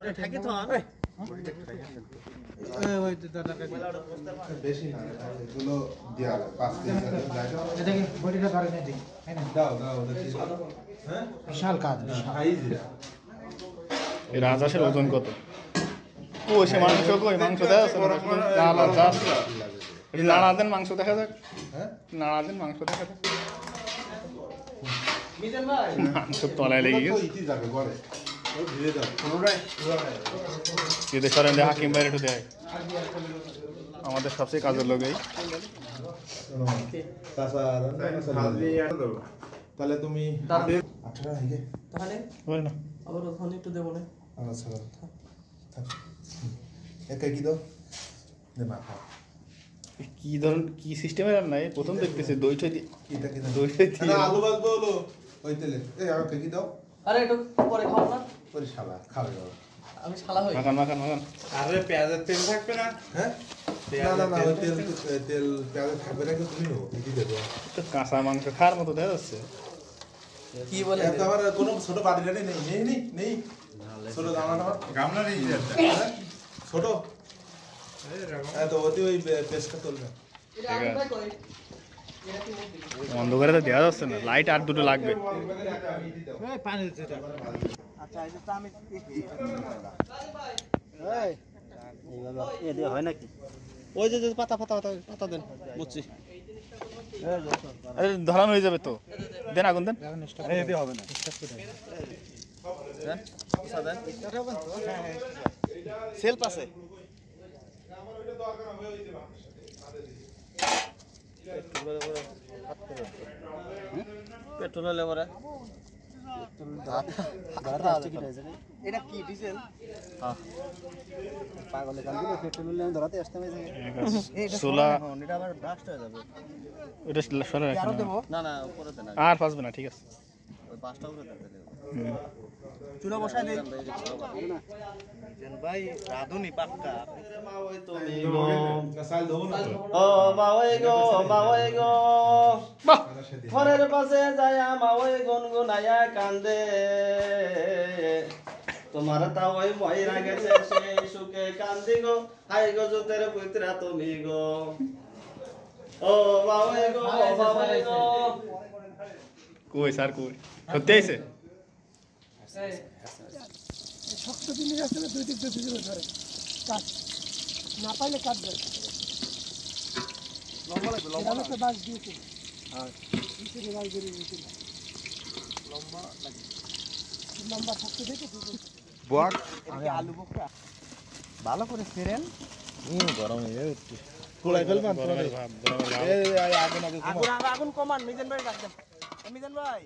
থাকে তো বেশি না এগুলো দেওয়া 5 কেজি এটা কি বডিটা ধরে নে দিই দাও হ্যাঁ বিশাল কাজ সাইজরা এই রাজহাঁসের ওজন কত? ও সে মাংস কই মাংস দেখা যাচ্ছে নাড়া দেন মাংস দেখা যাক। হ্যাঁ নাড়া দেন মাংস দেখা যাক। মিজান ভাই মাংস তলায় লেগে গেছে। ইতি যাবে ঘরে ও ধীরে দাও পুরোটাই এদের সরেন দে হাকিম বাইরে একটু দেয় আমাদের সবচেয়ে কাজের লোক এই তাহলে তুমি 18 হয়ে তাহলে বল না আবার ওখানে একটু দেবো না আচ্ছা একা কি দাও দে মা কি ধরন কি সিস্টেমের রান্না এই প্রথম দেখতেছি দই ঠই কিটা কি দই ঠই না আলু বাজবো হলো ওই তেলে এই আমাকে কি দাও আরে একটু পরে খাও না ওই শালা খাবে দাও আমি শালা হই মাখান মাখান মাখান আরে পেঁয়াজের তেল থাকবে না? হ্যাঁ না ওই তেল পেঁয়াজ খাবে না তুমি নো কি দেবো তো কাঁচা মাংস খাওয়ার মতো দেখা যাচ্ছে। কি বলে এত আবার কোনো ছোট বাড়িটা নেই ছোট গামলা গামলা নেই একটা। ছোট হ্যাঁ তো ওই পেস্টটা তুলবে এটা আমি ভাই কই এটা কি মুখ অন্ধকারে তো দেওয়া যাচ্ছে না লাইট আর দুটো লাগবে। পানি দিতে আচ্ছা এই তো আমি হয় নাকি ওই যে পাতা পাতা দেন বুঝছি আরে ধরানো হয়ে যাবে তো দেন আগুন দেন। হবে না সেলফ আছে পেট্রোল লেবারে এটা কি ডিজেল পাগলে কান দিলে পেট্রোল নিয়ে ধরাতে আসতে হবে সোলা এটা আবার ব্রাস্ট হয়ে যাবে ওটা সরে রাখেন না উপরে দেন আর ফাসবে না ঠিক আছে। ওই পাঁচটা উপরে দেন হুম। চুলা বসায় দেই ভাই রাধুনি পাক্কা সাল দেবো না ও মাওই গো বাহ ঘরের পাশে যায় মাওই গুনগুনায়া কান্দে তোমার তা ওই ময়রা গেছে সেই সুখে কান্দি গো হাই গো জুতের পুত্রা তুমি গো ও মাওই গো কই স্যার কই সত্যি আইছে শক্ত জিনিস আছে না দুই দিক দিয়ে ধরে কাট না পাইলে কাটবে লম্বা লাগবে লম্বা এটা তো বাস দিয়েছে হ্যাঁ নিচে বাস দিয়ে দিয়েছে লম্বা শক্ত দেখে বক আমি আলু বকরা ভালো করে ফেরেন গরম হয়ে যাচ্ছে পোড়াই ফেলবেন গরমের ভাব গরমের ভাব এই আগুন আগুন কমান মিজান ভাই ডাক দেন মিজান ভাই